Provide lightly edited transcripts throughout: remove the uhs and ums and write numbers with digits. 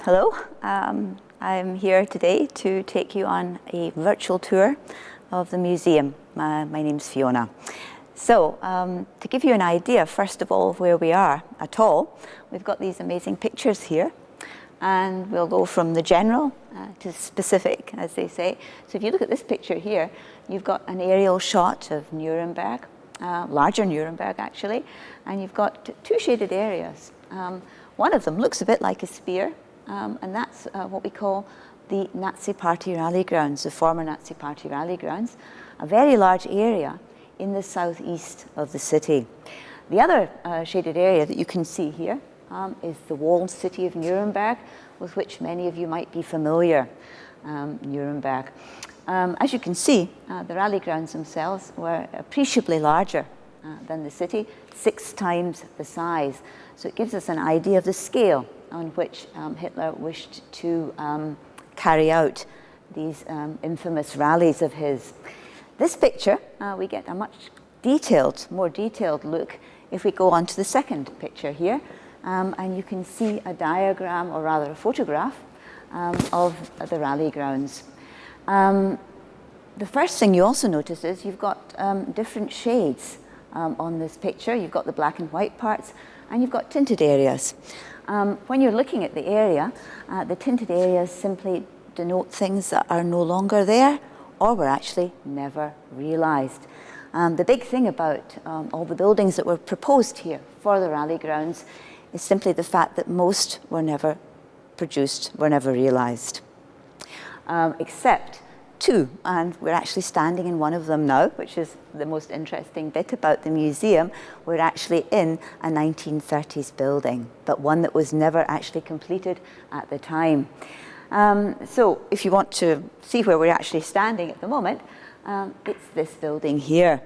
Hello, I'm here today to take you on a virtual tour of the museum. My name's Fiona. So, to give you an idea, first of all, of where we are at all, we've got these amazing pictures here, and we'll go from the general to specific, as they say. So if you look at this picture here, you've got an aerial shot of Nuremberg, larger Nuremberg actually, and you've got two shaded areas. One of them looks a bit like a spear, and that's what we call the Nazi Party rally grounds, the former Nazi Party rally grounds, a very large area in the southeast of the city. The other shaded area that you can see here is the walled city of Nuremberg, with which many of you might be familiar, Nuremberg. As you can see, the rally grounds themselves were appreciably larger than the city, 6 times the size. So it gives us an idea of the scale on which Hitler wished to carry out these infamous rallies of his. This picture, we get a much more detailed look if we go on to the second picture here, and you can see a diagram, or rather a photograph, of the rally grounds. The first thing you also notice is you've got different shades on this picture. You've got the black and white parts, and you've got tinted areas. When you're looking at the area, the tinted areas simply denote things that are no longer there or were actually never realized. The big thing about all the buildings that were proposed here for the rally grounds is simply the fact that most were never produced, were never realized, except 2, and we're actually standing in one of them now, which is the most interesting bit about the museum. We're actually in a 1930s building, but one that was never actually completed at the time. So if you want to see where we're actually standing at the moment, it's this building here.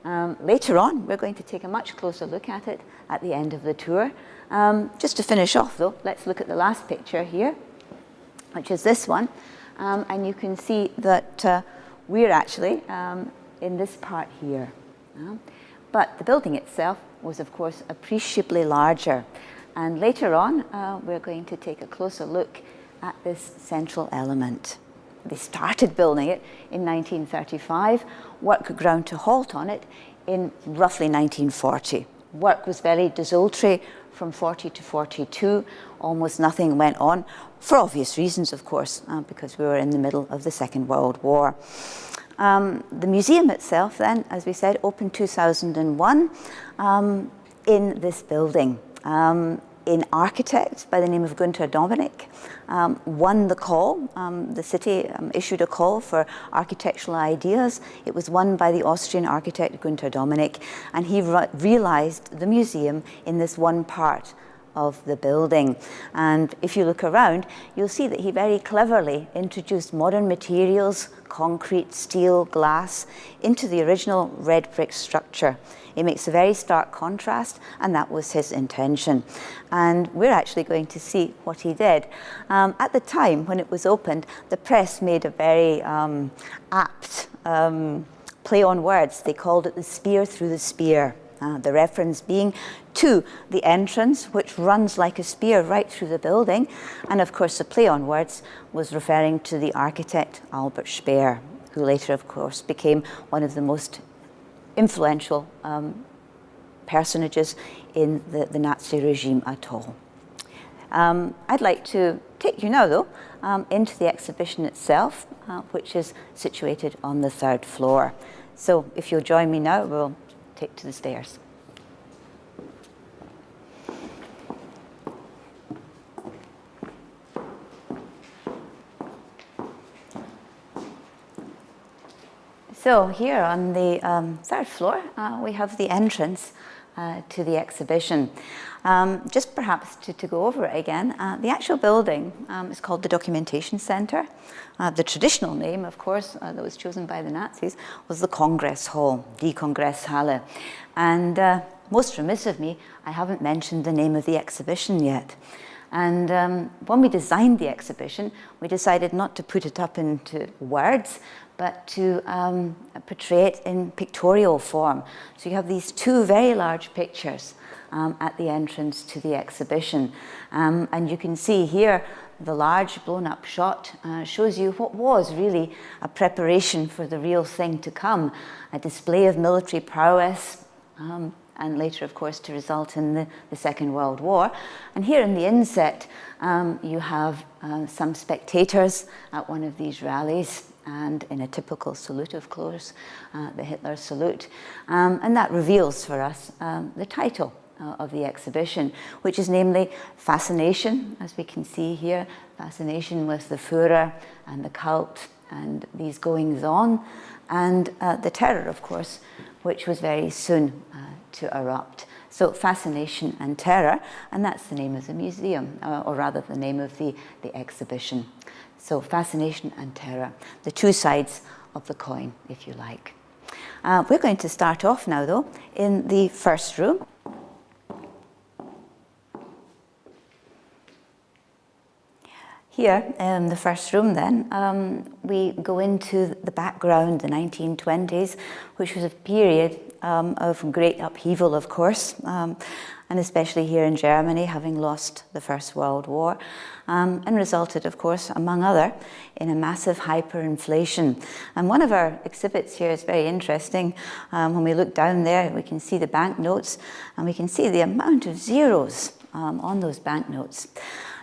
Later on, we're going to take a much closer look at it at the end of the tour. Just to finish off though, let's look at the last picture here, which is this one. And you can see that we're actually in this part here. But the building itself was, of course, appreciably larger. And later on, we're going to take a closer look at this central element. They started building it in 1935. Work ground to halt on it in roughly 1940. Work was very desultory from 40 to 42. Almost nothing went on, for obvious reasons, of course, because we were in the middle of the Second World War. The museum itself then, as we said, opened 2001 in this building. An architect by the name of Günther Dominik won the call. The city issued a call for architectural ideas. It was won by the Austrian architect Günther Dominik, and he realized the museum in this one part of the building. And if you look around, you'll see that he very cleverly introduced modern materials, concrete, steel, glass, into the original red brick structure. It makes a very stark contrast, and that was his intention. And we're actually going to see what he did. At the time when it was opened, the press made a very apt play on words. They called it the spear through the spear. The reference being to the entrance, which runs like a spear right through the building. And of course, the play on words was referring to the architect Albert Speer, who later, of course, became one of the most influential personages in the Nazi regime at all. I'd like to take you now, though, into the exhibition itself, which is situated on the 3rd floor. So if you'll join me now, we'll take to the stairs. So here on the 3rd floor, we have the entrance to the exhibition. Just perhaps to go over it again, the actual building is called the Documentation Center. The traditional name, of course, that was chosen by the Nazis was the Congress Hall, Die Kongresshalle. And most remiss of me, I haven't mentioned the name of the exhibition yet. And when we designed the exhibition, we decided not to put it up into words, but to portray it in pictorial form. So you have these two very large pictures at the entrance to the exhibition. And you can see here the large blown up shot shows you what was really a preparation for the real thing to come, a display of military prowess, and later, of course, to result in the Second World War. And here in the inset, you have some spectators at one of these rallies, and in a typical salute, of course, the Hitler salute. And that reveals for us the title of the exhibition, which is namely Fascination, as we can see here, fascination with the Führer and the cult and these goings on, and the terror, of course, which was very soon to erupt. So Fascination and Terror, and that's the name of the museum, or rather the name of the exhibition. So Fascination and Terror, the two sides of the coin, if you like. We're going to start off now, though, in the first room. Here in the first room then, we go into the background, the 1920s, which was a period of great upheaval, of course, and especially here in Germany, having lost the First World War, and resulted, of course, among other, in a massive hyperinflation. And one of our exhibits here is very interesting. When we look down there, we can see the banknotes, and we can see the amount of zeros on those banknotes.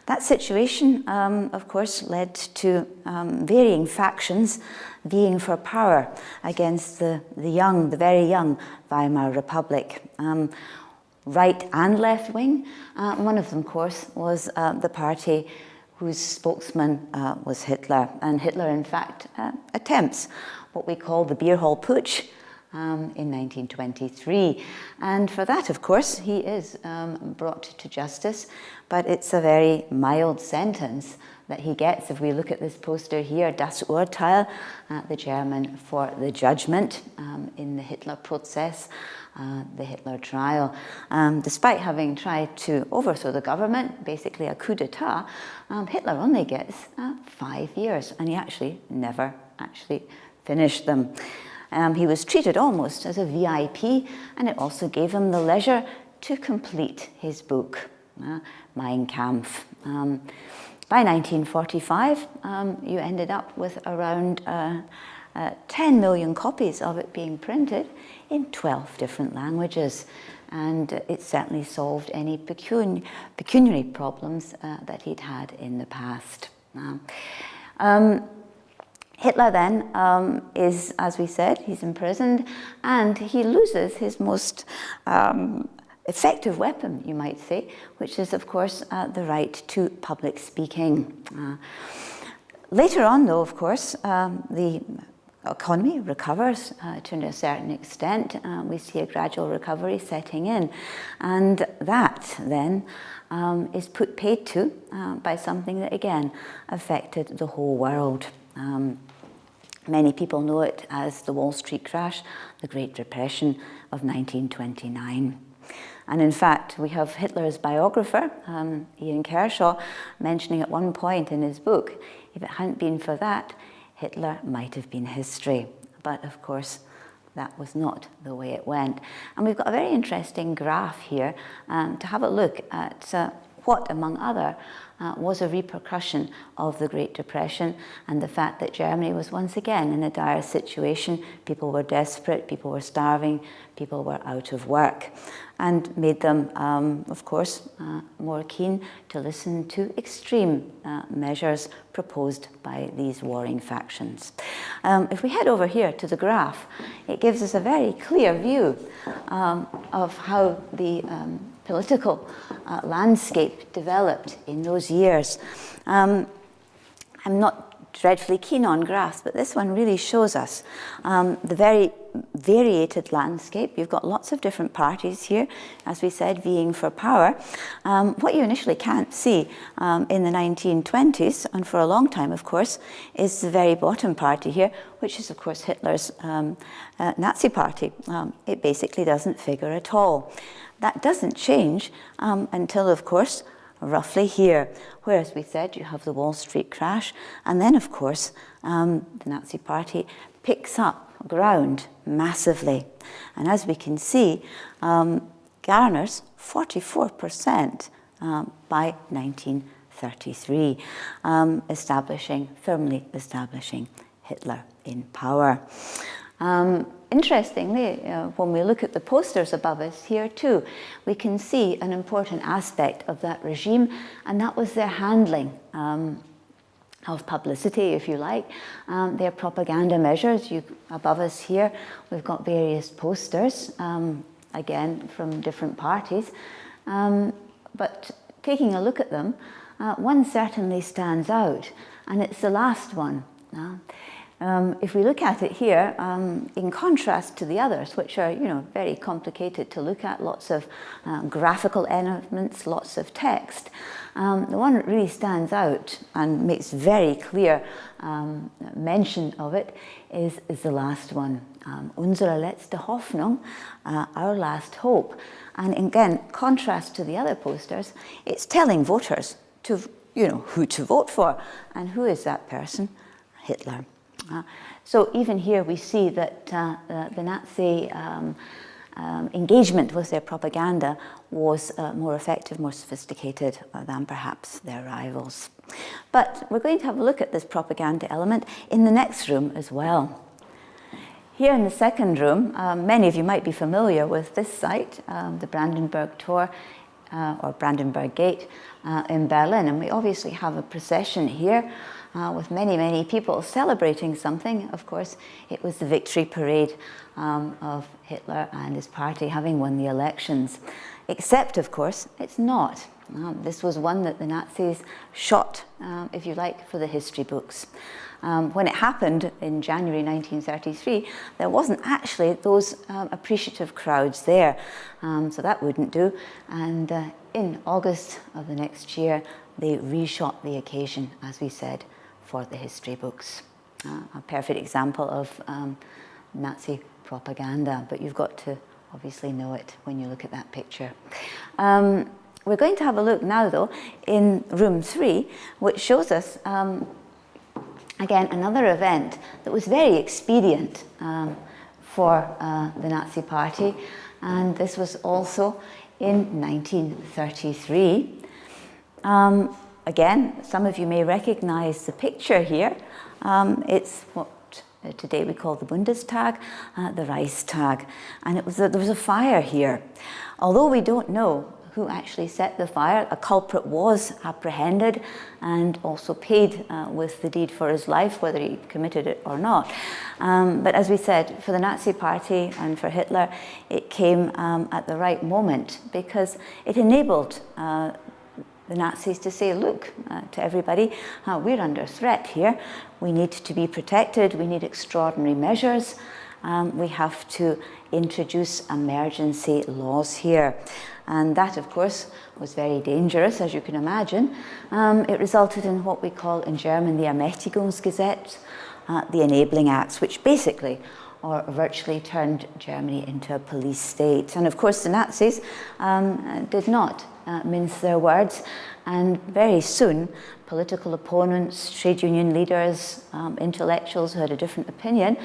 That situation, of course, led to varying factions vying for power against the very young Weimar Republic. Right and left wing. One of them, of course, was the party whose spokesman was Hitler. And Hitler, in fact, attempts what we call the beer hall putsch in 1923. And for that, of course, he is brought to justice, but it's a very mild sentence that he gets. If we look at this poster here, Das Urteil, the German for the judgment in the Hitler-Prozess, the Hitler trial. Despite having tried to overthrow the government, basically a coup d'etat, Hitler only gets 5 years, and he actually never finished them. He was treated almost as a VIP, and it also gave him the leisure to complete his book, Mein Kampf. By 1945, you ended up with around 10 million copies of it being printed in 12 different languages, and it certainly solved any pecuniary problems that he'd had in the past. Hitler then is, as we said, he's imprisoned, and he loses his most effective weapon, you might say, which is, of course, the right to public speaking. Later on, though, of course, the economy recovers to a certain extent. We see a gradual recovery setting in, and that then is put paid to by something that, again, affected the whole world. Many people know it as the Wall Street crash, the Great Depression of 1929. And in fact, we have Hitler's biographer, Ian Kershaw, mentioning at one point in his book, if it hadn't been for that, Hitler might have been history. But of course, that was not the way it went. And we've got a very interesting graph here to have a look at what, among other, was a repercussion of the Great Depression and the fact that Germany was once again in a dire situation. People were desperate, people were starving, people were out of work, and made them, of course, more keen to listen to extreme measures proposed by these warring factions. If we head over here to the graph, it gives us a very clear view of how the political landscape developed in those years. I'm not dreadfully keen on graphs, but this one really shows us the very variated landscape. You've got lots of different parties here, as we said, vying for power. What you initially can't see in the 1920s, and for a long time, of course, is the very bottom party here, which is, of course, Hitler's Nazi party. It basically doesn't figure at all. That doesn't change until, of course, roughly here, where, as we said, you have the Wall Street crash, and then, of course, the Nazi Party picks up ground massively. And as we can see, garners 44% by 1933, firmly establishing Hitler in power. Interestingly, when we look at the posters above us here too, we can see an important aspect of that regime, and that was their handling of publicity, if you like, their propaganda measures. Above us here, we've got various posters, again, from different parties. But taking a look at them, one certainly stands out, and it's the last one. If we look at it here, in contrast to the others, which are, very complicated to look at, lots of graphical elements, lots of text, the one that really stands out and makes very clear mention of it is the last one, Unsere letzte Hoffnung, our last hope. And again, contrast to the other posters, it's telling voters to, who to vote for. And who is that person? Hitler. So even here we see that the Nazi engagement with their propaganda was more effective, more sophisticated than perhaps their rivals. But we're going to have a look at this propaganda element in the next room as well. Here in the second room, many of you might be familiar with this site, the Brandenburg Tor, or Brandenburg Gate in Berlin. And we obviously have a procession here with many, many people celebrating something. Of course, it was the victory parade of Hitler and his party having won the elections. Except, of course, it's not. This was one that the Nazis shot, if you like, for the history books. When it happened in January 1933, there wasn't actually those appreciative crowds there, so that wouldn't do. And in August of the next year, they reshot the occasion, as we said, for the history books. A perfect example of Nazi propaganda, but you've got to obviously know it when you look at that picture. We're going to have a look now, though, in room 3, which shows us again, another event that was very expedient for the Nazi Party, and this was also in 1933. Again, some of you may recognize the picture here. It's what today we call the Bundestag, the Reichstag, and there was a fire here. Although we don't know who actually set the fire, a culprit was apprehended and also paid with the deed for his life, whether he committed it or not. But as we said, for the Nazi Party and for Hitler, it came at the right moment, because it enabled the Nazis to say, look, to everybody, we're under threat here. We need to be protected. We need extraordinary measures. We have to introduce emergency laws here. And that, of course, was very dangerous, as you can imagine. It resulted in what we call in German the Ermächtigungsgesetz, the Enabling Acts, which basically or virtually turned Germany into a police state. And of course, the Nazis did not mince their words, and very soon political opponents, trade union leaders, intellectuals who had a different opinion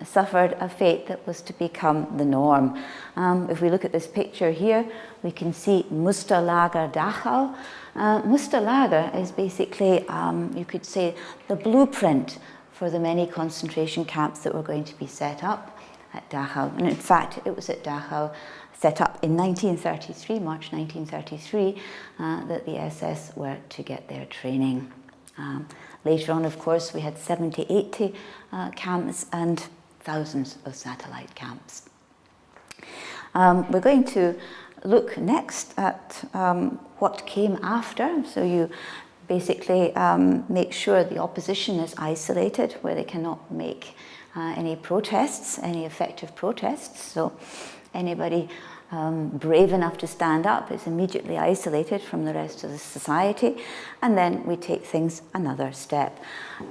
suffered a fate that was to become the norm. If we look at this picture here, we can see Musterlager Dachau. Musterlager is basically, you could say, the blueprint for the many concentration camps that were going to be set up at Dachau. And in fact, it was at Dachau, set up in 1933, March 1933, that the SS were to get their training. Later on, of course, we had 70, 80 camps and thousands of satellite camps. We're going to look next at what came after. So you basically make sure the opposition is isolated, where they cannot make any protests, any effective protests. So anybody brave enough to stand up is immediately isolated from the rest of the society, and then we take things another step.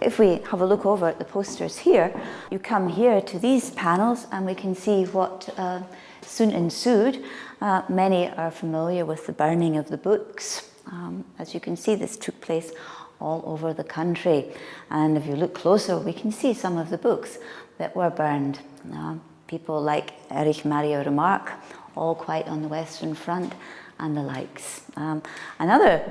If we have a look over at the posters here, you come here to these panels and we can see what soon ensued. Many are familiar with the burning of the books. As you can see, this took place all over the country. And if you look closer, we can see some of the books that were burned. People like Erich Maria Remarque, all quite on the Western Front, and the likes. Another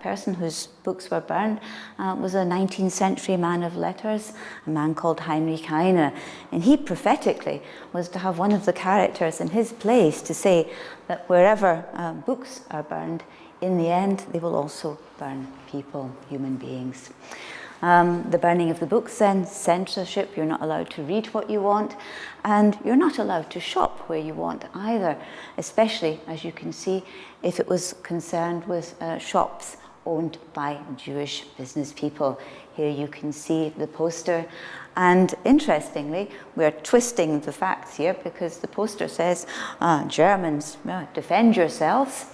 person whose books were burned was a 19th century man of letters, a man called Heinrich Heine. And he prophetically was to have one of the characters in his plays to say that wherever books are burned, in the end, they will also burn people, human beings. The burning of the books then, censorship, you're not allowed to read what you want, and you're not allowed to shop where you want either, especially, as you can see, if it was concerned with shops owned by Jewish business people. Here you can see the poster, and interestingly, we're twisting the facts here because the poster says, Germans, defend yourselves.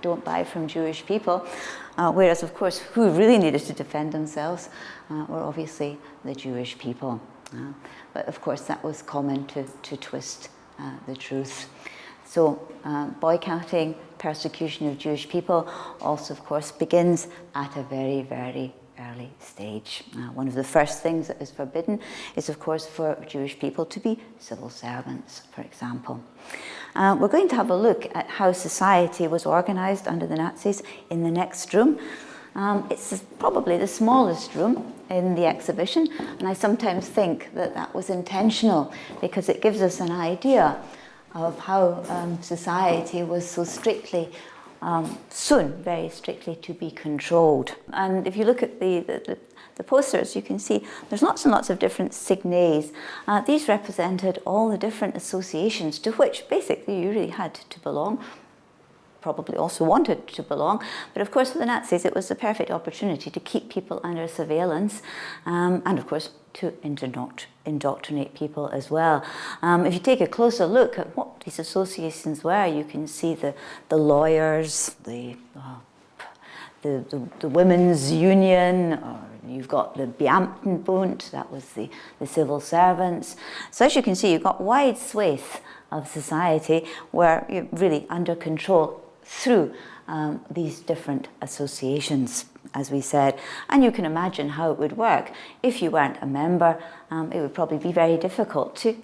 Don't buy from Jewish people. Whereas, of course, who really needed to defend themselves were obviously the Jewish people. But, of course, that was common to twist the truth. So, boycotting, persecution of Jewish people also, of course, begins at a very, very early stage. One of the first things that is forbidden is, of course, for Jewish people to be civil servants, for example. We're going to have a look at how society was organized under the Nazis in the next room. It's probably the smallest room in the exhibition, and I sometimes think that that was intentional because it gives us an idea of how society was so strictly soon, very strictly, to be controlled. And if you look at the posters, you can see there's lots and lots of different signets. These represented all the different associations to which basically you really had to belong, probably also wanted to belong. But of course for the Nazis it was the perfect opportunity to keep people under surveillance and of course to indoctrinate people as well. If you take a closer look at what these associations were, you can see the lawyers, the women's union, or you've got the Beamtenbund, that was the civil servants. So as you can see, you've got wide swathe of society where you're really under control through these different associations, as we said. And you can imagine how it would work. If you weren't a member, it would probably be very difficult to,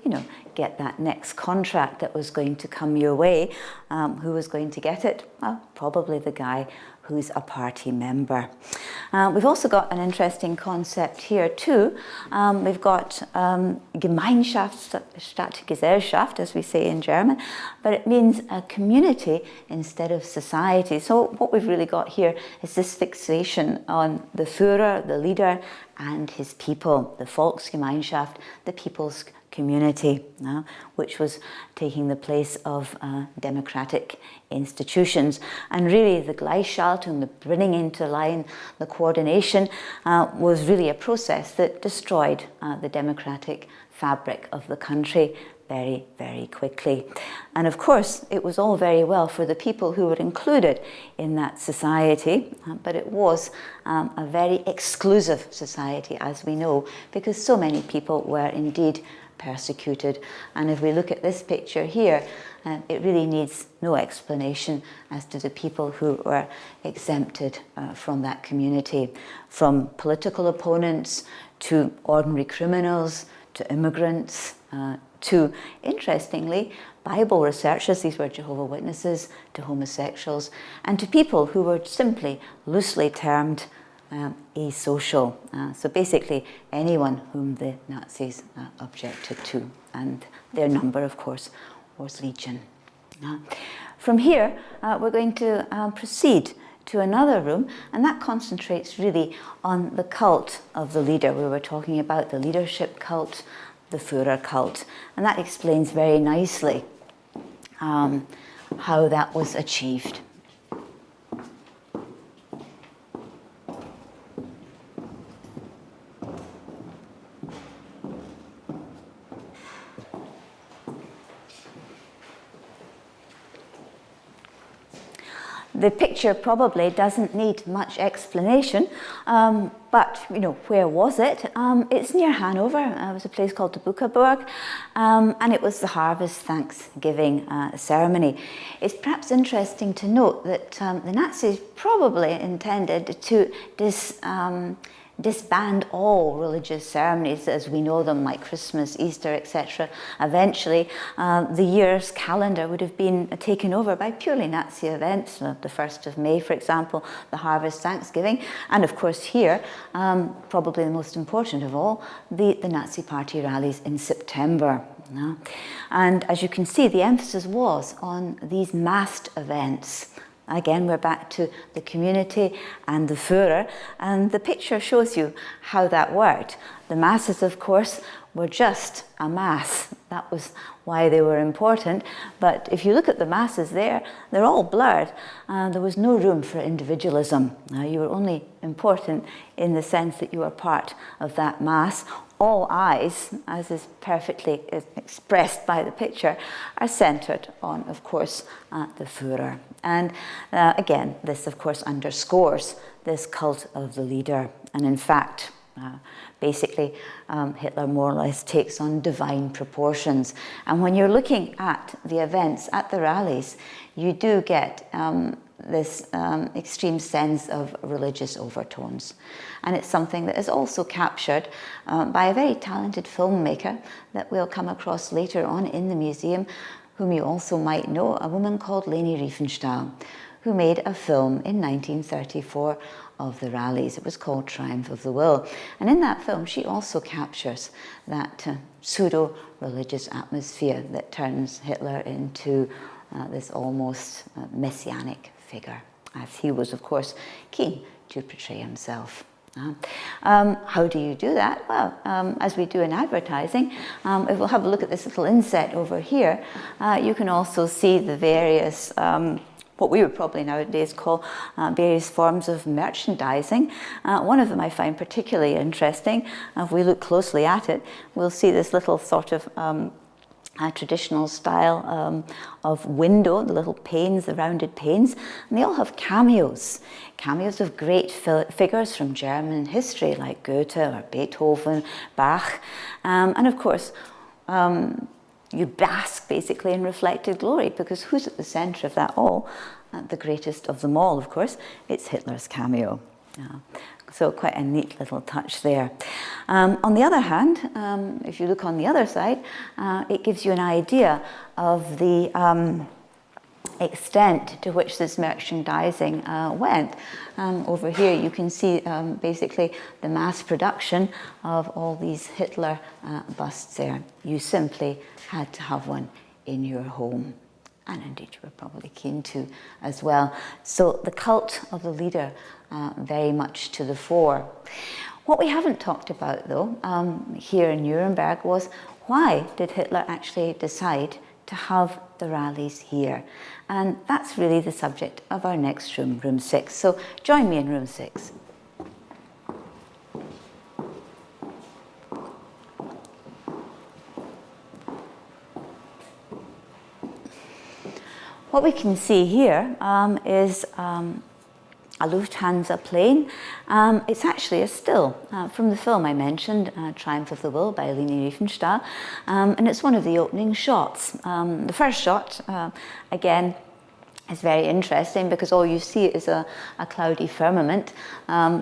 get that next contract that was going to come your way. Who was going to get it? Well, probably the guy who's a party member. We've also got an interesting concept here too. We've got Gemeinschaft statt Gesellschaft, as we say in German, but it means a community instead of society. So what we've really got here is this fixation on the Führer, the leader, and his people, the Volksgemeinschaft, the people's community, which was taking the place of democratic institutions. And really the Gleichschaltung, the bringing into line, the coordination, was really a process that destroyed the democratic fabric of the country very, very quickly. And of course, it was all very well for the people who were included in that society, but it was a very exclusive society, as we know, because so many people were indeed persecuted. And if we look at this picture here, it really needs no explanation as to the people who were exempted from that community, from political opponents to ordinary criminals to immigrants to, interestingly, Bible researchers, these were Jehovah's Witnesses, to homosexuals, and to people who were simply loosely termed asocial. So basically anyone whom the Nazis objected to, and their number, of course, was legion. From here, we're going to proceed to another room, and that concentrates really on the cult of the leader. We were talking about the leadership cult, the Führer cult, and that explains very nicely how that was achieved. The picture probably doesn't need much explanation, but you know, where was it? It's near Hanover. It was a place called the Bukaburg, and it was the harvest Thanksgiving ceremony. It's perhaps interesting to note that the Nazis probably intended to disband all religious ceremonies as we know them, like Christmas, Easter, etc. Eventually, the year's calendar would have been taken over by purely Nazi events, the 1st of May, for example, the harvest Thanksgiving, and of course here, probably the most important of all, the Nazi Party rallies in September. And as you can see, the emphasis was on these massed events. Again, we're back to the community and the Führer, and the picture shows you how that worked. The masses, of course, were just a mass. That was why they were important. But if you look at the masses there, they're all blurred. There was no room for individualism. You were only important in the sense that you were part of that mass. All eyes, as is perfectly expressed by the picture, are centered on, of course, the Führer. And again, this, of course, underscores this cult of the leader. And in fact, basically, Hitler more or less takes on divine proportions. And when you're looking at the events, at the rallies, you do get this extreme sense of religious overtones. And it's something that is also captured by a very talented filmmaker that we'll come across later on in the museum, whom you also might know, a woman called Leni Riefenstahl, who made a film in 1934 of the rallies. It was called Triumph of the Will. And in that film, she also captures that pseudo-religious atmosphere that turns Hitler into this almost messianic figure, as he was, of course, keen to portray himself. How do you do that? Well, as we do in advertising, if we'll have a look at this little inset over here, you can also see the various what we would probably nowadays call various forms of merchandising. One of them I find particularly interesting. If we look closely at it, we'll see this little sort of traditional style of window, the little panes, the rounded panes, and they all have cameos of great figures from German history like Goethe or Beethoven, Bach, and of course you bask basically in reflected glory, because who's at the centre of that all? The greatest of them all, of course, it's Hitler's cameo. So quite a neat little touch there. On the other hand, if you look on the other side, it gives you an idea of the extent to which this merchandising went. Over here you can see basically the mass production of all these Hitler busts there. You simply had to have one in your home. And indeed you were probably keen to as well. So the cult of the leader very much to the fore. What we haven't talked about though here in Nuremberg was, why did Hitler actually decide to have the rallies here? And that's really the subject of our next room, room 6. So join me in room 6. What we can see here is a Lufthansa plane. It's actually a still from the film I mentioned, Triumph of the Will by Leni Riefenstahl, and it's one of the opening shots. The first shot, again, is very interesting because all you see is a cloudy firmament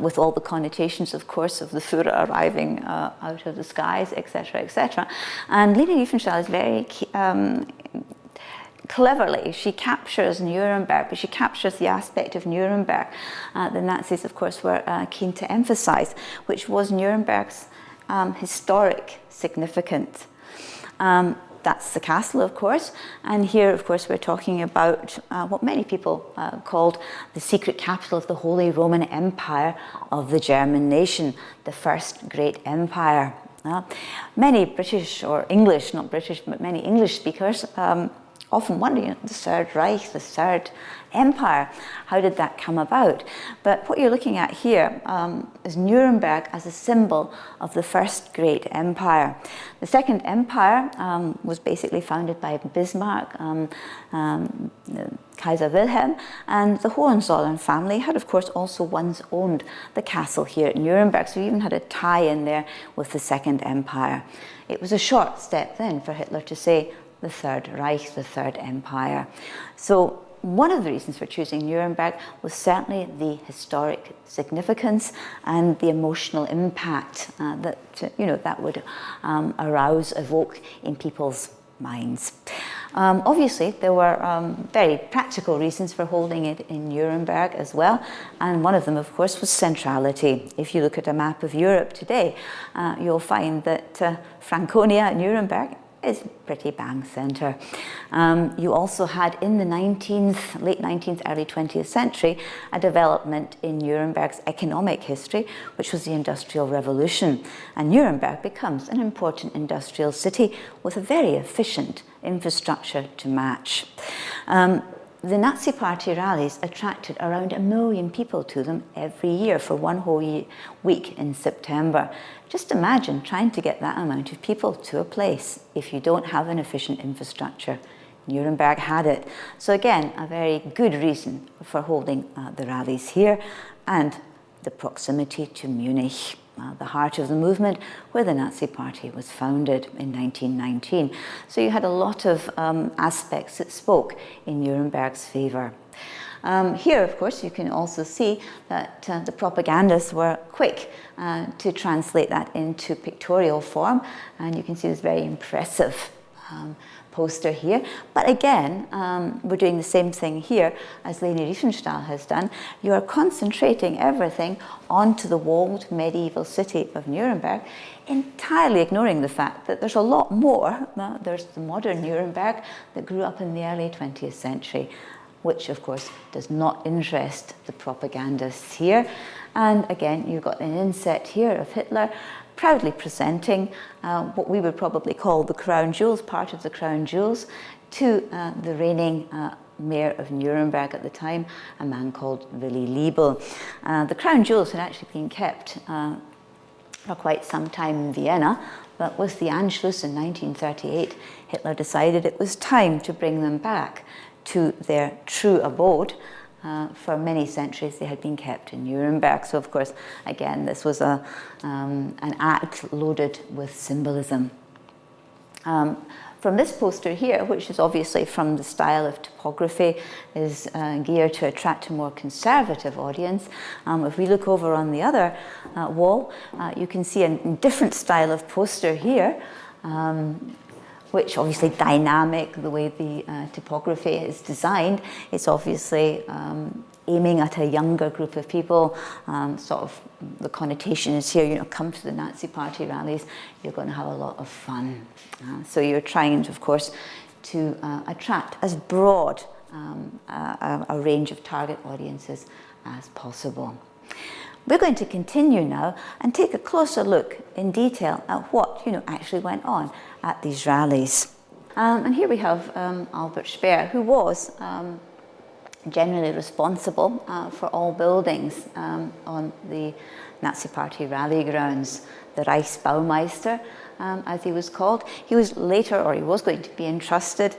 with all the connotations, of course, of the Führer arriving out of the skies, etc., etc. And Leni Riefenstahl is very cleverly, she captures Nuremberg, but she captures the aspect of Nuremberg the Nazis, of course, were keen to emphasize, which was Nuremberg's historic significance. That's the castle, of course, and here, of course, we're talking about what many people called the secret capital of the Holy Roman Empire of the German nation, the first great empire. Many British, or English, not British, but many English speakers often wondering, the Third Reich, the Third Empire, how did that come about? But what you're looking at here is Nuremberg as a symbol of the first great empire. The Second Empire was basically founded by Bismarck, Kaiser Wilhelm, and the Hohenzollern family had, of course, also once owned the castle here at Nuremberg, so we even had a tie in there with the Second Empire. It was a short step then for Hitler to say the Third Reich, the Third Empire. So one of the reasons for choosing Nuremberg was certainly the historic significance and the emotional impact that would arouse, evoke in people's minds. Obviously, there were very practical reasons for holding it in Nuremberg as well, and one of them, of course, was centrality. If you look at a map of Europe today, you'll find that Franconia, Nuremberg, is pretty bang centre. You also had in the late 19th, early 20th century, a development in Nuremberg's economic history, which was the Industrial Revolution. And Nuremberg becomes an important industrial city with a very efficient infrastructure to match. The Nazi Party rallies attracted around 1 million people to them every year for one whole week in September. Just imagine trying to get that amount of people to a place if you don't have an efficient infrastructure. Nuremberg had it. So again, a very good reason for holding the rallies here, and the proximity to Munich, the heart of the movement where the Nazi Party was founded in 1919. So you had a lot of aspects that spoke in Nuremberg's favour. Here, of course, you can also see that the propagandists were quick to translate that into pictorial form, and you can see this very impressive poster here. But again, we're doing the same thing here as Leni Riefenstahl has done. You are concentrating everything onto the walled medieval city of Nuremberg, entirely ignoring the fact that there's a lot more. There's the modern Nuremberg that grew up in the early 20th century, which of course does not interest the propagandists here. And again, you've got an inset here of Hitler proudly presenting what we would probably call the crown jewels, part of the crown jewels, to the reigning mayor of Nuremberg at the time, a man called Willy Liebel. The crown jewels had actually been kept for quite some time in Vienna, but with the Anschluss in 1938, Hitler decided it was time to bring them back to their true abode. For many centuries they had been kept in Nuremberg. So of course, again, this was an act loaded with symbolism. From this poster here, which is obviously from the style of typography, is geared to attract a more conservative audience. If we look over on the other wall, you can see a different style of poster here, which obviously dynamic, the way the typography is designed. It's obviously aiming at a younger group of people. Sort of the connotation is here, come to the Nazi Party rallies, you're going to have a lot of fun. So you're trying, of course, to attract as broad a range of target audiences as possible. We're going to continue now and take a closer look in detail at what actually went on at these rallies. And here we have Albert Speer, who was generally responsible for all buildings on the Nazi Party rally grounds, the Reichsbaumeister, as he was called. He was later, or he was going to be entrusted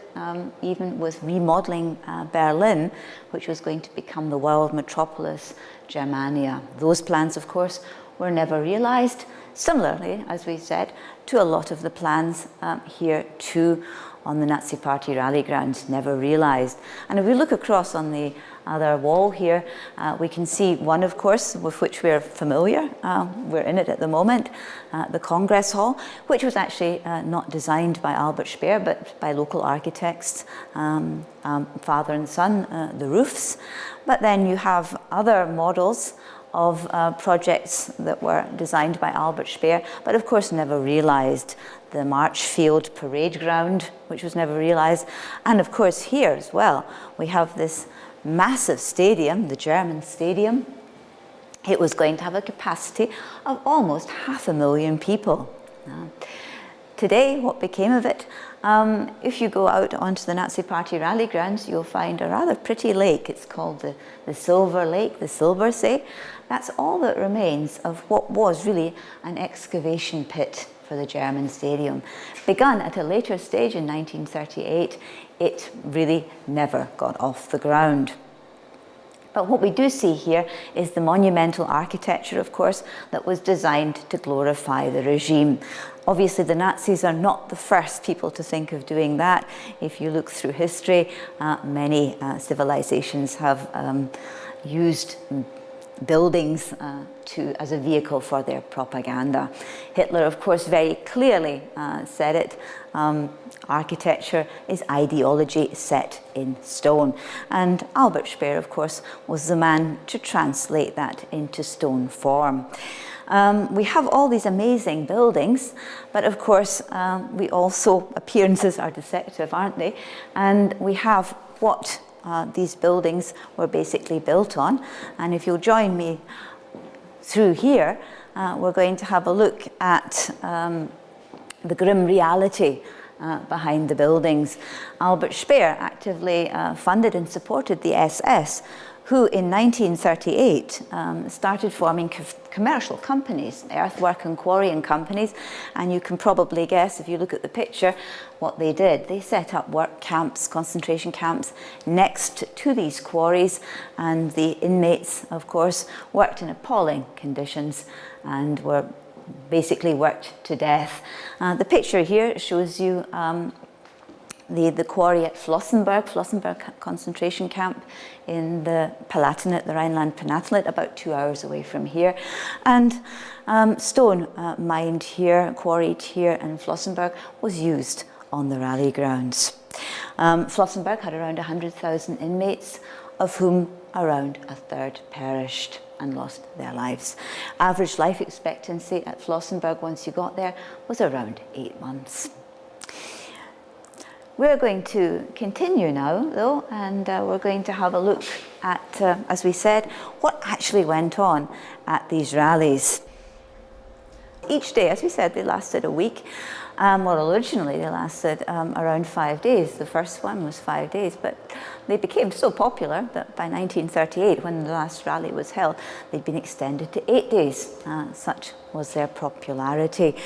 even with remodeling Berlin, which was going to become the world metropolis Germania. Those plans, of course, were never realized. Similarly, as we said, to a lot of the plans here too on the Nazi Party rally grounds, never realized. And if we look across on the other wall here, we can see one, of course, with which we're familiar. We're in it at the moment, the Congress Hall, which was actually not designed by Albert Speer, but by local architects, father and son, the roofs. But then you have other models of projects that were designed by Albert Speer, but of course never realized. The March Field Parade Ground, which was never realized. And of course here as well, we have this massive stadium, the German stadium. It was going to have a capacity of almost 500,000 people. today, what became of it? If you go out onto the Nazi Party rally grounds, you'll find a rather pretty lake. It's called the Silver Lake, the Silbersee. That's all that remains of what was really an excavation pit for the German stadium. Begun at a later stage in 1938, it really never got off the ground. But what we do see here is the monumental architecture, of course, that was designed to glorify the regime. Obviously, the Nazis are not the first people to think of doing that. If you look through history, many civilizations have used buildings as a vehicle for their propaganda. Hitler, of course, very clearly said it. Architecture is ideology set in stone. And Albert Speer, of course, was the man to translate that into stone form. We have all these amazing buildings, but of course, we also, appearances are deceptive, aren't they? And we have what these buildings were basically built on. And if you'll join me through here, we're going to have a look at the grim reality behind the buildings. Albert Speer actively funded and supported the SS, who in 1938 started forming commercial companies, earthwork and quarrying companies, and you can probably guess, if you look at the picture, what they did. They set up work camps, concentration camps, next to these quarries, and the inmates, of course, worked in appalling conditions and were basically worked to death. The picture here shows you the quarry at Flossenburg concentration camp in the Palatinate, the Rhineland Palatinate, about 2 hours away from here. And stone mined here, quarried here in Flossenburg was used on the rally grounds. Flossenburg had around 100,000 inmates, of whom around a third perished and lost their lives. Average life expectancy at Flossenburg, once you got there, was around 8 months. We're going to continue now, though, and we're going to have a look at, as we said, what actually went on at these rallies. Each day, as we said, they lasted a week. Well, originally they lasted around 5 days. The first one was 5 days, but they became so popular that by 1938, when the last rally was held, they'd been extended to 8 days. Such was their popularity.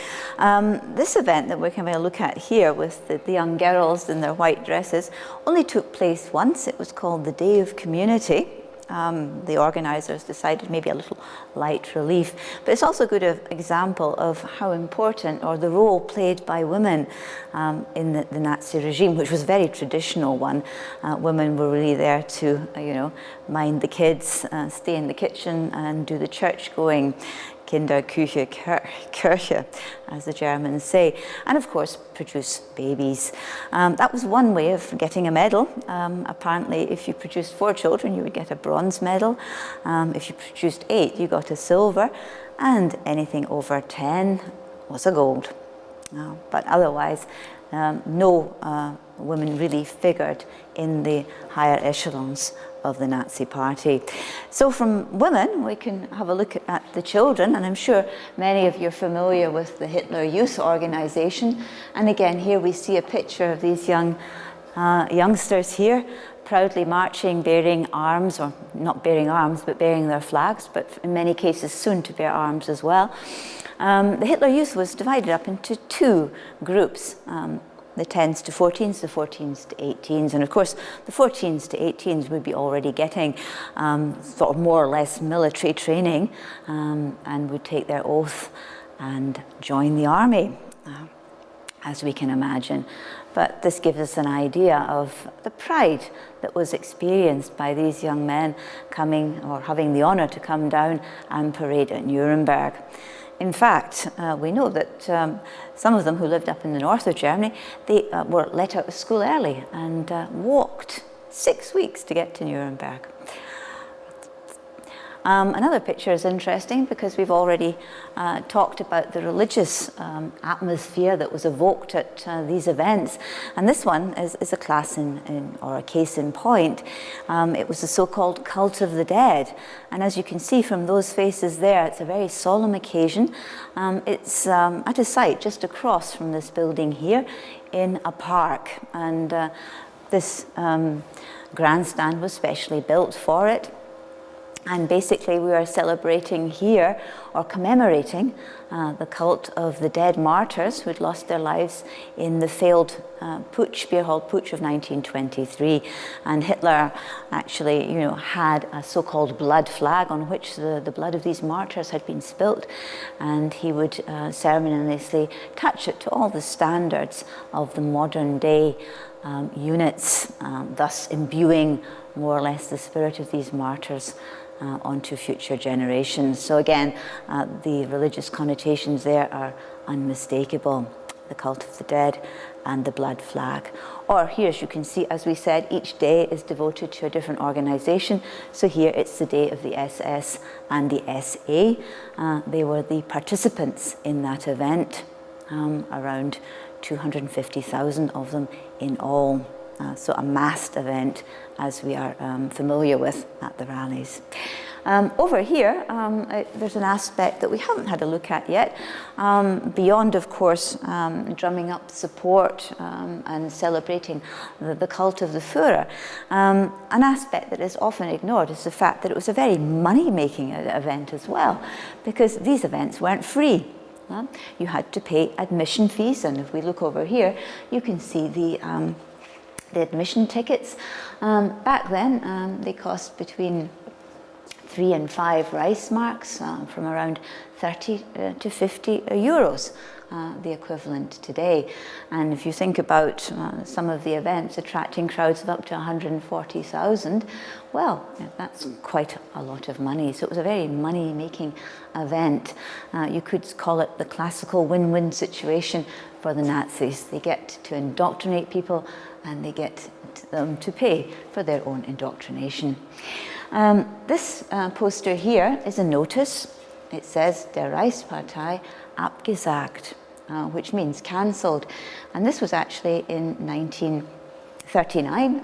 This event that we're going to look at here with the young girls in their white dresses only took place once. It was called the Day of Community. The organisers decided maybe a little light relief, but it's also a good example of how important, or the role played by women in the Nazi regime, which was a very traditional one. Women were really there to, mind the kids, stay in the kitchen and do the church going. Kinderküche, Kirche, as the Germans say, and of course produce babies. That was one way of getting a medal. Apparently, if you produced 4 children, you would get a bronze medal. If you produced 8, you got a silver, and anything over 10 was a gold. But otherwise, no women really figured in the higher echelons of the Nazi Party. So from women, we can have a look at the children, and I'm sure many of you are familiar with the Hitler Youth Organization. And again, here we see a picture of these youngsters here, proudly marching, bearing arms, or not bearing arms, but bearing their flags, but in many cases soon to bear arms as well. The Hitler Youth was divided up into 2 groups. The 10s to 14s, the 14s to 18s. And of course, the 14s to 18s would be already getting sort of more or less military training and would take their oath and join the army, as we can imagine. But this gives us an idea of the pride that was experienced by these young men coming, or having the honor to come down and parade at Nuremberg. In fact, we know that some of them who lived up in the north of Germany, they were let out of school early and walked 6 weeks to get to Nuremberg. Another picture is interesting because we've already talked about the religious atmosphere that was evoked at these events, and this one is a class or a case in point. It was the so-called cult of the dead, and as you can see from those faces there, it's a very solemn occasion. It's at a site just across from this building here in a park, and this grandstand was specially built for it. And basically we are celebrating here, or commemorating, the cult of the dead martyrs who had lost their lives in the failed beer hall putsch of 1923. And Hitler actually, had a so-called blood flag on which the blood of these martyrs had been spilt, and he would ceremoniously touch it to all the standards of the modern day units, thus imbuing more or less the spirit of these martyrs onto future generations. So again, the religious connotations there are unmistakable. The cult of the dead and the blood flag. Or here, as you can see, as we said, each day is devoted to a different organization. So here it's the day of the SS and the SA. They were the participants in that event, around 250,000 of them in all. So a massed event, as we are familiar with at the rallies. Over here, there's an aspect that we haven't had a look at yet, beyond, of course, drumming up support and celebrating the cult of the Führer. An aspect that is often ignored is the fact that it was a very money-making event as well, because these events weren't free. You had to pay admission fees, and if we look over here, you can see the admission tickets. Back then, they cost between 3 and 5 Reichsmarks, from around 30 to 50 euros, the equivalent today. And if you think about some of the events attracting crowds of up to 140,000, well, that's quite a lot of money. So it was a very money-making event. You could call it the classical win-win situation for the Nazis. They get to indoctrinate people, and they get them to pay for their own indoctrination. This poster here is a notice. It says, Der Reichspartei abgesagt, which means cancelled. And this was actually in 1939.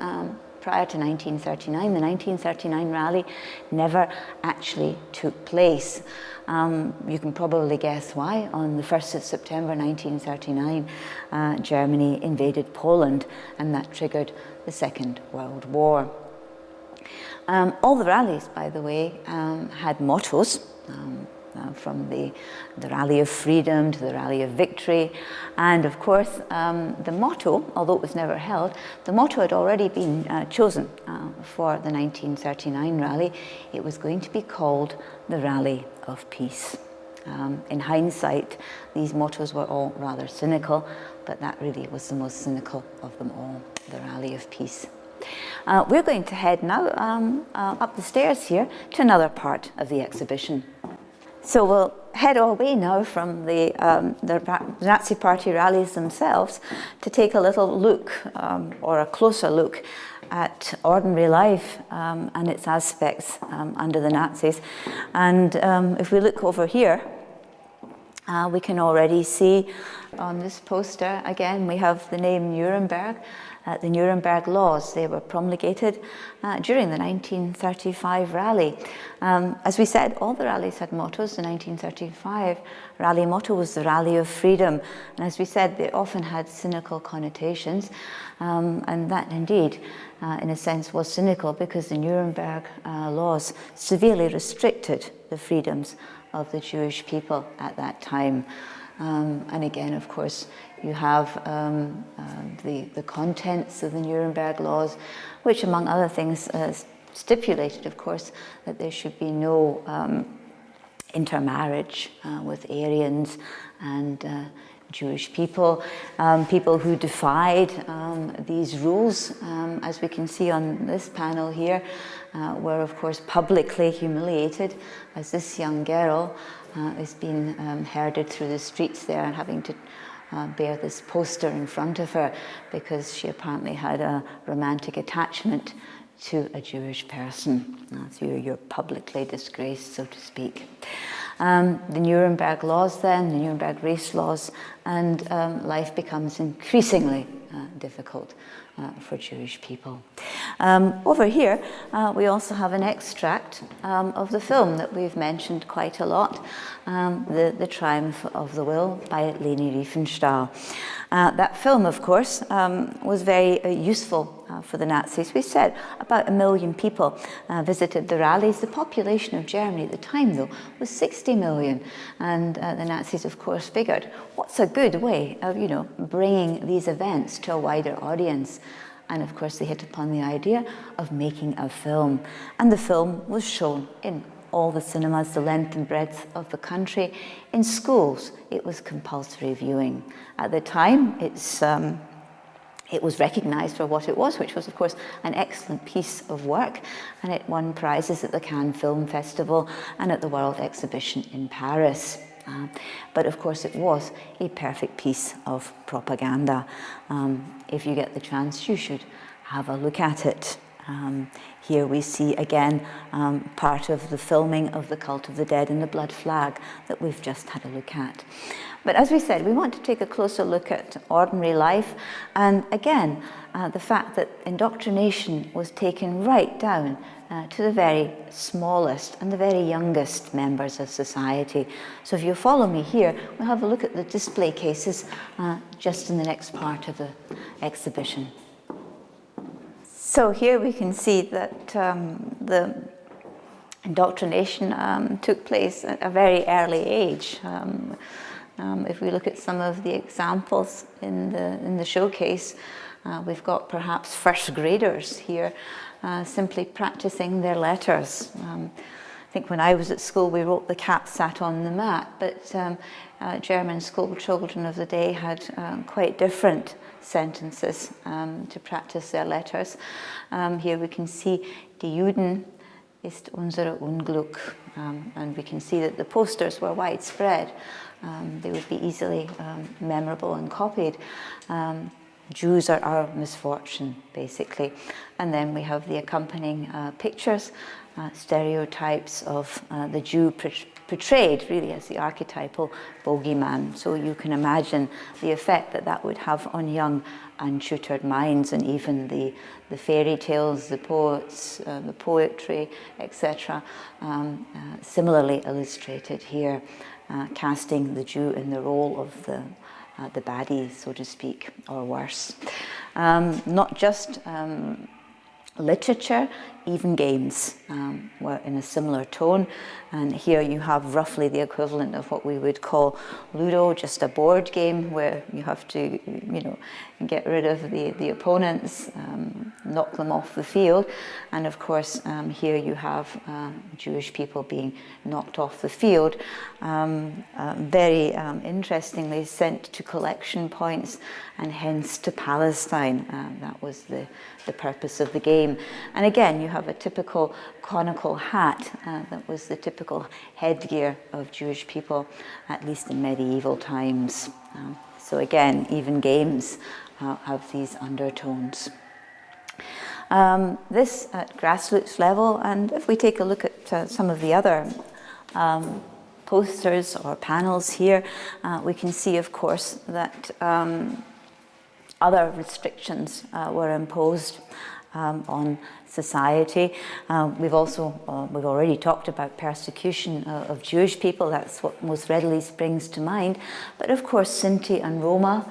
Prior to 1939, the 1939 rally never actually took place. You can probably guess why. On the 1st of September 1939, Germany invaded Poland, and that triggered the Second World War. All the rallies, by the way, had mottos, from the Rally of Freedom to the Rally of Victory. And of course, the motto, although it was never held, the motto had already been chosen for the 1939 rally. It was going to be called the Rally of Peace. In hindsight, these mottos were all rather cynical, but that really was the most cynical of them all, the Rally of Peace. We're going to head now up the stairs here to another part of the exhibition. So we'll head away now from the Nazi Party rallies themselves to take a little look, or a closer look, at ordinary life and its aspects under the Nazis. And if we look over here, we can already see on this poster, again, we have the name Nuremberg. The Nuremberg laws, they were promulgated during the 1935 rally. As we said, all the rallies had mottos. The 1935 rally motto was the Rally of Freedom. And as we said, they often had cynical connotations. And that indeed, in a sense, was cynical because the Nuremberg laws severely restricted the freedoms of the Jewish people at that time. And again, of course, you have the contents of the Nuremberg laws, which, among other things, stipulated, of course, that there should be no intermarriage with Aryans and Jewish people. People who defied these rules, as we can see on this panel here, were, of course, publicly humiliated, as this young girl is being herded through the streets there and having to bear this poster in front of her because she apparently had a romantic attachment to a Jewish person. So you're publicly disgraced, so to speak. The Nuremberg laws then, the Nuremberg race laws, and life becomes increasingly difficult for Jewish people. Over here, we also have an extract of the film that we've mentioned quite a lot, The Triumph of the Will by Leni Riefenstahl. That film, of course, was very useful for the Nazis. We said about 1 million people visited the rallies. The population of Germany at the time, though, was 60 million. And the Nazis, of course, figured, what's a good way of, bringing these events to a wider audience? And of course, they hit upon the idea of making a film. And the film was shown in all the cinemas, the length and breadth of the country. In schools, it was compulsory viewing. At the time, it was recognized for what it was, which was, of course, an excellent piece of work, and it won prizes at the Cannes Film Festival and at the World Exhibition in Paris. But of course, it was a perfect piece of propaganda. If you get the chance, you should have a look at it. Here we see again part of the filming of The Cult of the Dead and the Blood Flag that we've just had a look at. But as we said, we want to take a closer look at ordinary life, and again, the fact that indoctrination was taken right down to the very smallest and the very youngest members of society. So if you follow me here, we'll have a look at the display cases just in the next part of the exhibition. So here we can see that the indoctrination took place at a very early age. If we look at some of the examples in the showcase, we've got perhaps first graders here simply practicing their letters. I think when I was at school we wrote "the cat sat on the mat," but German school children of the day had quite different sentences to practice their letters. Here we can see "Die Juden ist unser Unglück," and we can see that the posters were widespread. They would be easily memorable and copied. Jews are our misfortune, basically. And then we have the accompanying pictures, stereotypes of the Jew portrayed really as the archetypal bogeyman. So you can imagine the effect that that would have on young, untutored minds, and even the fairy tales, the poets, the poetry, etc. Similarly illustrated here, casting the Jew in the role of the baddie, so to speak, or worse. Not just literature, even games were in a similar tone. And here you have roughly the equivalent of what we would call Ludo, just a board game where you have to, get rid of the opponents, knock them off the field. And of course, here you have Jewish people being knocked off the field, very interestingly sent to collection points and hence to Palestine. That was the purpose of the game. And again, you have a typical conical hat that was the typical headgear of Jewish people, at least in medieval times. So again, even games have these undertones. This at grassroots level, and if we take a look at some of the other posters or panels here, we can see, of course, that other restrictions were imposed on society. We've already talked about persecution of Jewish people. That's what most readily springs to mind. But of course, Sinti and Roma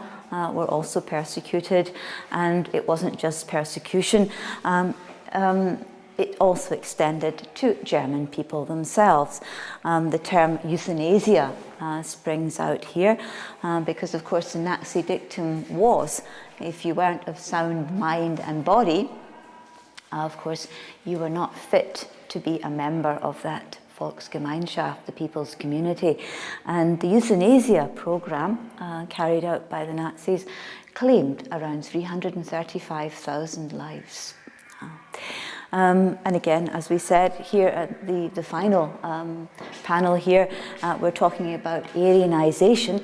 were also persecuted, and it wasn't just persecution. It also extended to German people themselves. The term euthanasia springs out here because, of course, the Nazi dictum was, if you weren't of sound mind and body, of course, you were not fit to be a member of that Volksgemeinschaft, the people's community. And the euthanasia program carried out by the Nazis claimed around 335,000 lives. And again, as we said here at the final panel here, we're talking about Aryanization,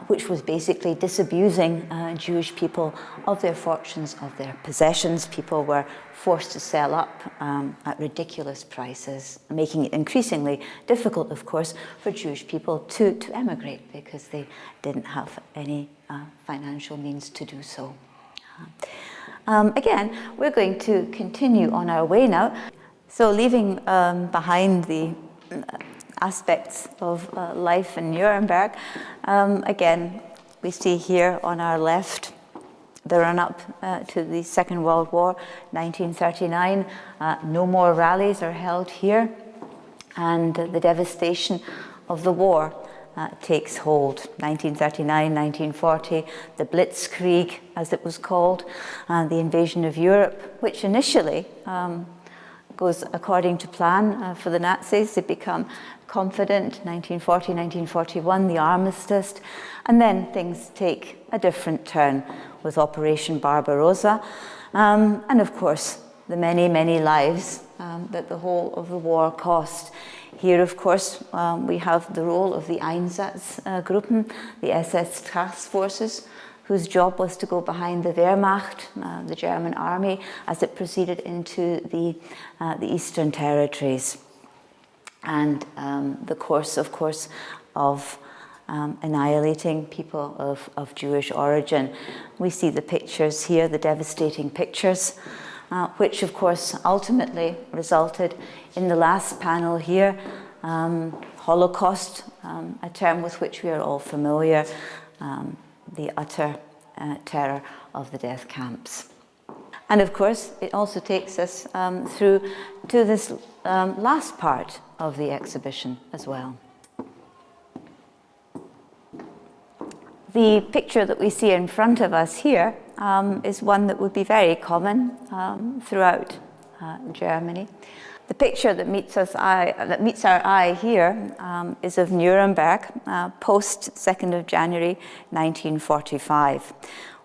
which was basically disabusing Jewish people of their fortunes, of their possessions. People were forced to sell up at ridiculous prices, making it increasingly difficult, of course, for Jewish people to emigrate because they didn't have any financial means to do so. Again, we're going to continue on our way now. So leaving behind the aspects of life in Nuremberg, again, we see here on our left the run-up to the Second World War, 1939. No more rallies are held here, and the devastation of the war takes hold. 1939, 1940, the Blitzkrieg, as it was called, the invasion of Europe, which initially goes according to plan for the Nazis. They become confident. 1940, 1941, the armistice, and then things take a different turn with Operation Barbarossa, and of course the many, many lives that the whole of the war cost. Here, of course, we have the role of the Einsatzgruppen, the SS task forces, whose job was to go behind the Wehrmacht, the German army, as it proceeded into the Eastern Territories. And the course, of course, of annihilating people of Jewish origin. We see the pictures here, the devastating pictures, which of course ultimately resulted in the last panel here, Holocaust, a term with which we are all familiar, the utter terror of the death camps. And of course, it also takes us through to this last part of the exhibition as well. The picture that we see in front of us here is one that would be very common throughout Germany. The picture that meets our eye here is of Nuremberg post 2nd of January 1945.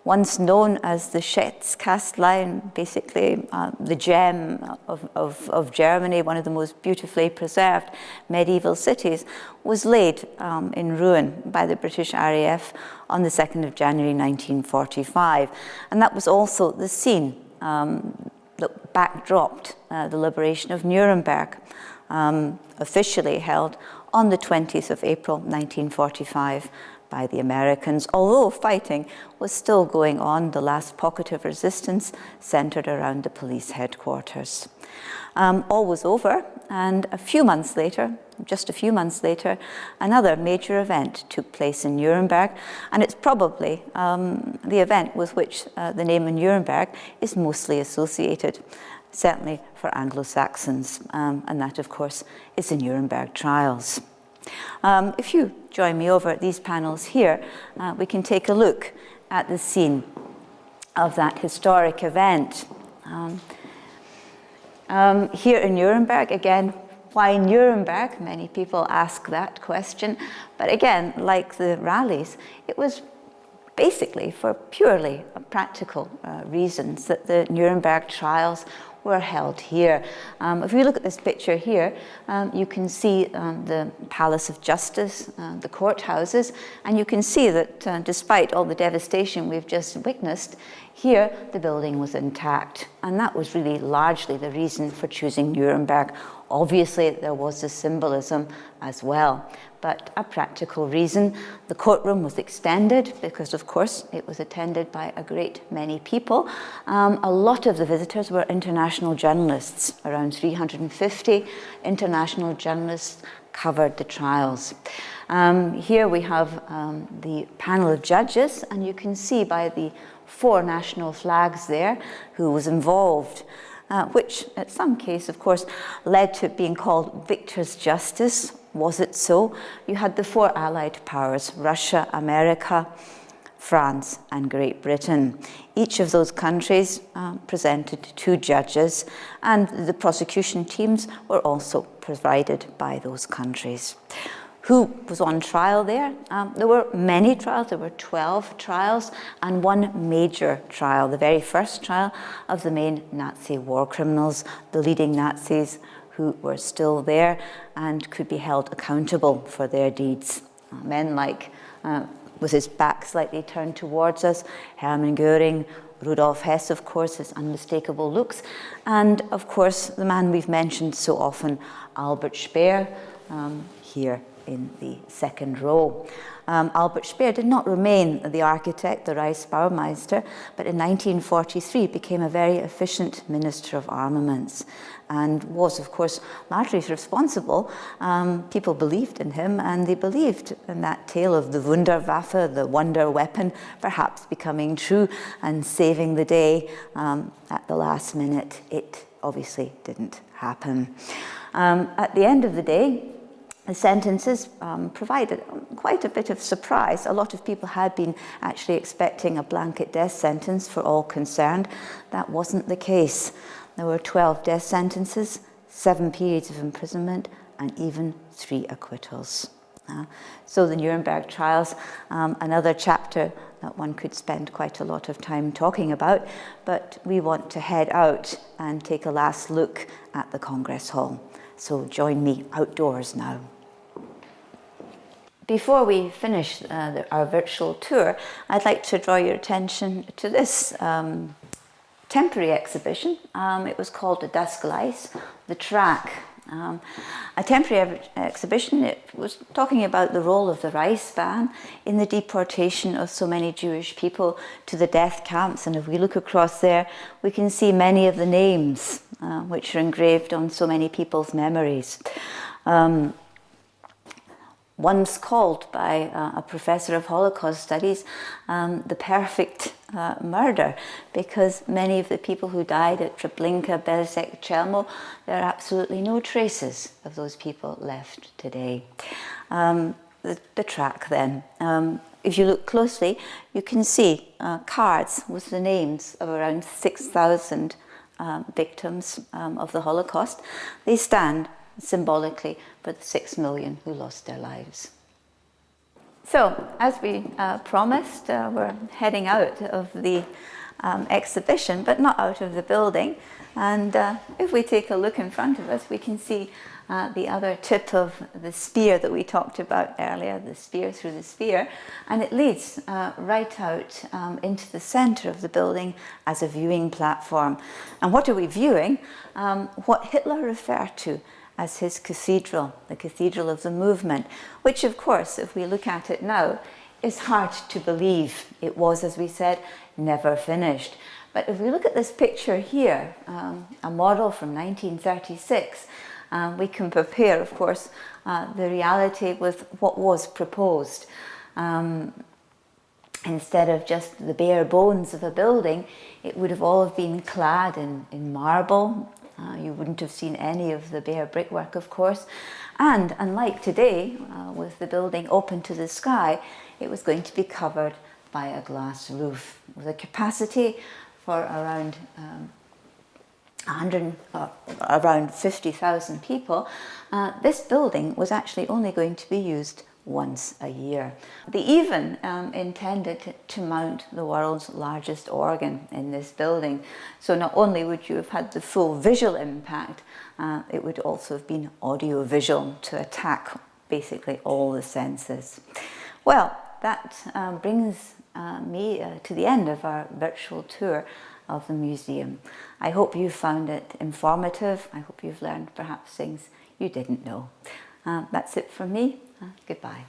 Once known as the Schatzkästlein, basically the gem of Germany, one of the most beautifully preserved medieval cities, was laid in ruin by the British RAF on the 2nd of January 1945. And that was also the scene that backdropped the liberation of Nuremberg, officially held on the 20th of April 1945. By the Americans, although fighting was still going on, the last pocket of resistance centered around the police headquarters. All was over, and just a few months later, another major event took place in Nuremberg, and it's probably the event with which the name of Nuremberg is mostly associated, certainly for Anglo-Saxons, and that, of course, is the Nuremberg trials. If you join me over at these panels here, we can take a look at the scene of that historic event. Here in Nuremberg, again, why Nuremberg? Many people ask that question. But again, like the rallies, it was basically for purely practical reasons that the Nuremberg trials were held here. If we look at this picture here, you can see the Palace of Justice, the courthouses, and you can see that despite all the devastation we've just witnessed, here the building was intact. And that was really largely the reason for choosing Nuremberg. Obviously, there was the symbolism as well, but a practical reason. The courtroom was extended because, of course, it was attended by a great many people. A lot of the visitors were international journalists. Around 350 international journalists covered the trials. Here we have the panel of judges, and you can see by the 4 national flags there who was involved. Which, in some case, of course, led to it being called Victor's Justice. Was it so? You had the 4 Allied powers, Russia, America, France, and Great Britain. Each of those countries presented 2 judges, and the prosecution teams were also provided by those countries. Who was on trial there? There were many trials. There were 12 trials and one major trial, the very first trial of the main Nazi war criminals, the leading Nazis who were still there and could be held accountable for their deeds. Men like, with his back slightly turned towards us, Hermann Göring, Rudolf Hess, of course, his unmistakable looks, and of course the man we've mentioned so often, Albert Speer, here in the second row. Albert Speer did not remain the architect, the Reichsbaumeister, but in 1943 became a very efficient Minister of Armaments and was, of course, largely responsible. People believed in him, and they believed in that tale of the Wunderwaffe, the wonder weapon, perhaps becoming true and saving the day at the last minute. It obviously didn't happen. At the end of the day, the sentences provided quite a bit of surprise. A lot of people had been actually expecting a blanket death sentence for all concerned. That wasn't the case. There were 12 death sentences, 7 periods of imprisonment, and even 3 acquittals. So the Nuremberg trials, another chapter that one could spend quite a lot of time talking about, but we want to head out and take a last look at the Congress Hall. So join me outdoors now. Before we finish our virtual tour, I'd like to draw your attention to this temporary exhibition. It was called Das Gleis, the track. A temporary exhibition. It was talking about the role of the Reichsbahn in the deportation of so many Jewish people to the death camps. And if we look across there, we can see many of the names which are engraved on so many people's memories. Once called by a professor of Holocaust studies the perfect murder, because many of the people who died at Treblinka, Belzec, Chelmo, there are absolutely no traces of those people left today. The track then, if you look closely, you can see cards with the names of around 6,000 victims of the Holocaust. They stand symbolically for the 6 million who lost their lives. So, as we promised, we're heading out of the exhibition, but not out of the building. And if we take a look in front of us, we can see the other tip of the spear that we talked about earlier, the spear through the spear, and it leads right out into the center of the building as a viewing platform. And what are we viewing? What Hitler referred to as his cathedral, the cathedral of the movement, which of course, if we look at it now, is hard to believe. It was, as we said, never finished. But if we look at this picture here, a model from 1936, we can compare, of course, the reality with what was proposed. Instead of just the bare bones of a building, it would have all been clad in marble. You wouldn't have seen any of the bare brickwork, of course. And unlike today, with the building open to the sky, it was going to be covered by a glass roof with a capacity for around around 50,000 people. This building was actually only going to be used once a year. They even intended to mount the world's largest organ in this building. So not only would you have had the full visual impact, it would also have been audio-visual to attack basically all the senses. Well, that brings me to the end of our virtual tour of the museum. I hope you found it informative. I hope you've learned perhaps things you didn't know. That's it from me. Goodbye.